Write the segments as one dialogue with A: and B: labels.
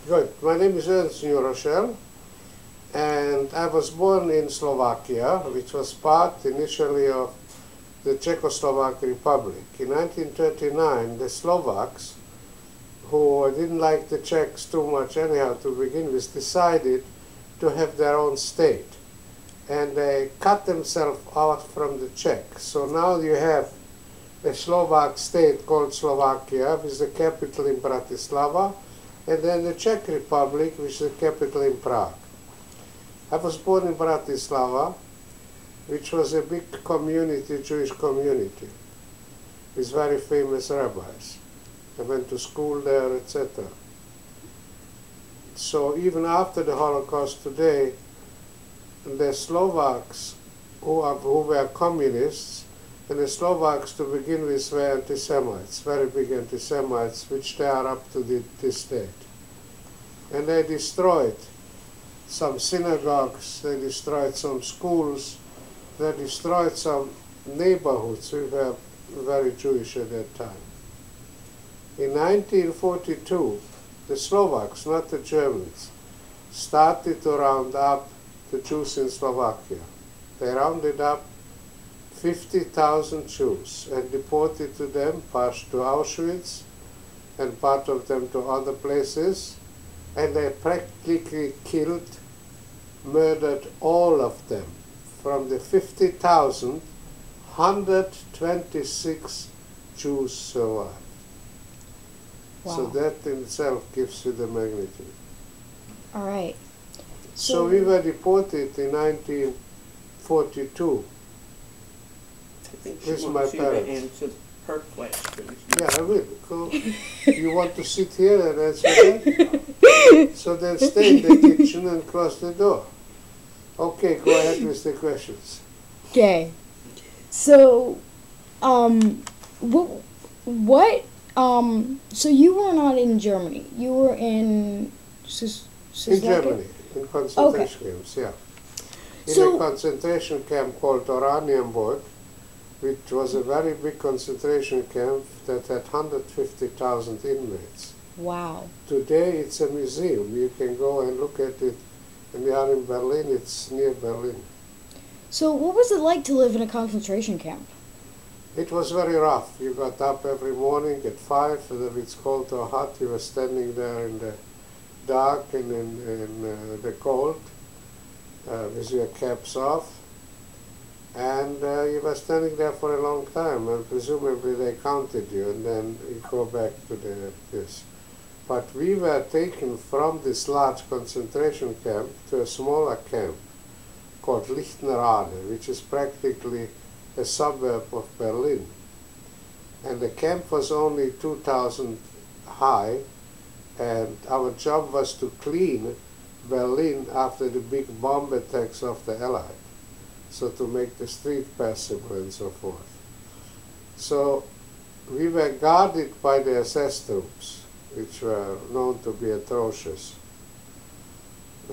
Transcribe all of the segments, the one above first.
A: Good. My name is Ernst Rochelle, and I was born in Slovakia, which was part initially of the Czechoslovak Republic. In 1939, the Slovaks, who didn't like the Czechs too much anyhow to begin with, decided to have their own state. And they cut themselves out from the Czech. So now you have a Slovak state called Slovakia, with the capital in Bratislava, and then the Czech Republic, which is the capital in Prague. I was born in Bratislava, which was a big community, Jewish community, with very famous rabbis. I went to school there, etc. So even after the Holocaust today, the Slovaks who were communists, and the Slovaks to begin with were anti-Semites, very big anti-Semites, which they are up to this date. And they destroyed some synagogues, they destroyed some schools, they destroyed some neighborhoods. We were very Jewish at that time. In 1942, the Slovaks, not the Germans, started to round up the Jews in Slovakia. They rounded up 50,000 Jews and deported to them, passed to Auschwitz and part of them to other places, and they practically killed, murdered all of them. From the 50,000, 126 Jews survived.
B: Wow.
A: So that in itself gives you the magnitude.
B: All right.
A: So we were deported in 1942.
C: I think
A: With
C: she
A: my
C: wants you to
A: parents.
C: answer her question.
A: Yeah, I will. Go. You want to sit here and answer that? So then stay in the kitchen and close the door. Okay, go ahead with the questions.
B: Okay. So, so you were not in Germany. You were in
A: In Germany, in concentration camps, yeah. In a concentration camp called Oranienburg, which was a very big concentration camp that had 150,000 inmates.
B: Wow.
A: Today it's a museum. You can go and look at it. And we are in Berlin, it's near Berlin.
B: So what was it like to live in a concentration camp?
A: It was very rough. You got up every morning at 5, whether it's cold or hot, you were standing there in the dark and in the cold with your caps off. And you were standing there for a long time, and presumably they counted you, and then you go back to this. But we were taken from this large concentration camp to a smaller camp called Lichtenrade, which is practically a suburb of Berlin. And the camp was only 2,000 high, and our job was to clean Berlin after the big bomb attacks of the Allies, so to make the street passable and so forth. So we were guarded by the SS troops, which were known to be atrocious.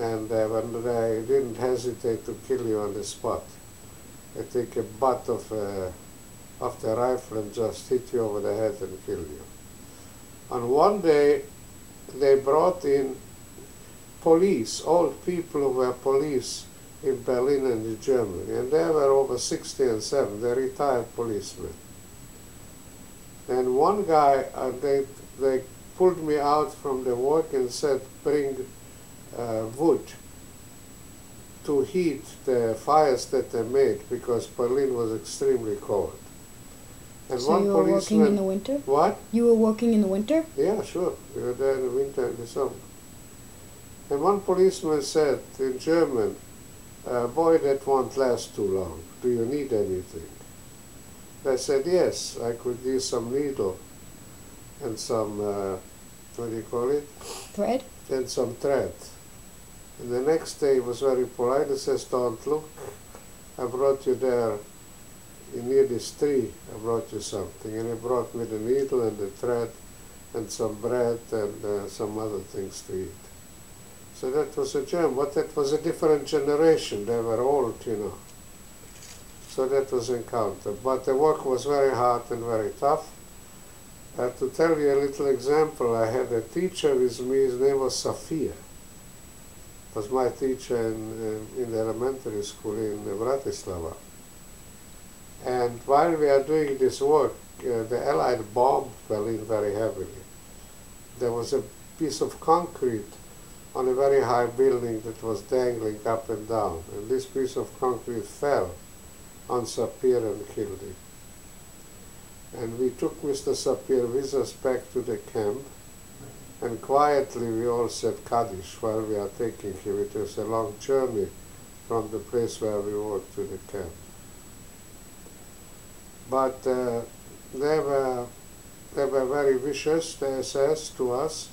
A: And when they didn't hesitate to kill you on the spot. They take a butt of the rifle and just hit you over the head and kill you. And one day they brought in police, old people who were police in Berlin and in Germany, and they were over 60 and 70, they retired policemen. And one guy, they pulled me out from the work and said, bring wood to heat the fires that they made, because Berlin was extremely cold. And
B: So
A: one
B: you were
A: policeman,
B: working in the winter?
A: What?
B: You were working in the winter?
A: Yeah, sure. We were there in the winter and the summer. And one policeman said in German, boy, that won't last too long. Do you need anything? I said, yes, I could use some needle and some, what do you call it?
B: Thread?
A: And some thread. And the next day he was very polite. He says, don't look, I brought you there near this tree, I brought you something. And he brought me the needle and the thread and some bread and some other things to eat. So that was a gem, but that was a different generation. They were old, you know. So that was encounter. But the work was very hard and very tough. To tell you a little example, I had a teacher with me, his name was Safia. Was my teacher in the elementary school in Bratislava. And while we are doing this work, the Allied bomb fell in very heavily. There was a piece of concrete on a very high building that was dangling up and down, and this piece of concrete fell on Sapir and killed him. And we took Mr. Sapir with us back to the camp, and quietly we all said Kaddish while we are taking him. It was a long journey from the place where we worked to the camp. But they were very vicious, the SS, to us,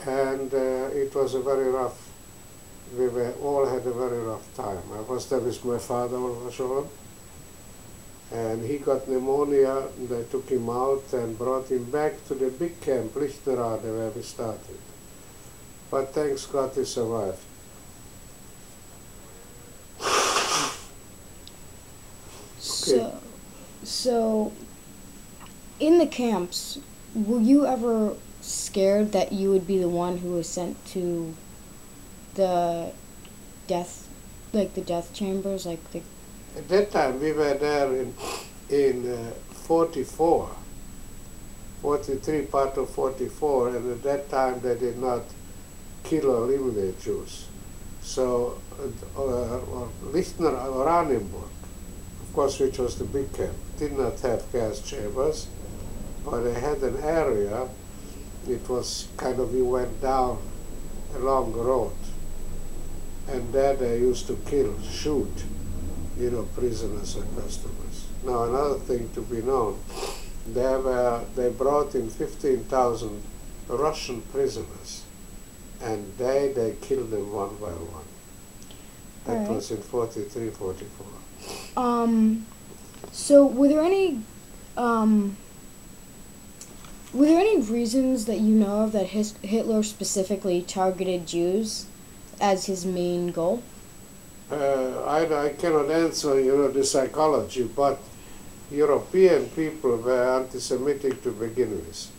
A: and it was a very rough, we all had a very rough time. I was there with my father, and he got pneumonia, and they took him out and brought him back to the big camp, Lichterade, where we started. But thanks God he survived.
B: So, in the camps, were you ever scared that you would be the one who was sent to the death, like the death chambers, like the?
A: At that time, we were there in 44, 43, part of 44, and at that time they did not kill or eliminate Jews. So, Lichtner or Oranienburg, of course, which was the big camp, did not have gas chambers, but they had an area. It was kind of, you went down a long road, and there they used to kill, shoot, prisoners or customers. Now, another thing to be known, they brought in 15,000 Russian prisoners, and they killed them one by one. That was in 43, 44.
B: So were there any reasons that you know of that Hitler specifically targeted Jews as his main goal?
A: I cannot answer, the psychology, but European people were anti-Semitic to begin with.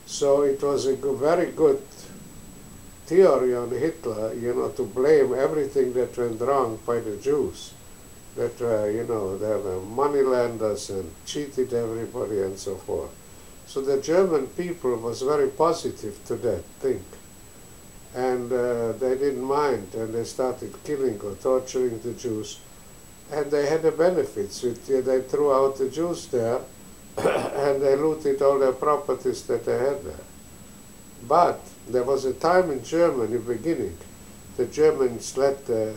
A: So it was a very good theory on Hitler, to blame everything that went wrong by the Jews. That were, they were moneylenders and cheated everybody and so forth. So the German people was very positive to that thing. And they didn't mind, and they started killing or torturing the Jews. And they had the benefits. They threw out the Jews there, and they looted all their properties that they had there. But there was a time in Germany, beginning, the Germans let the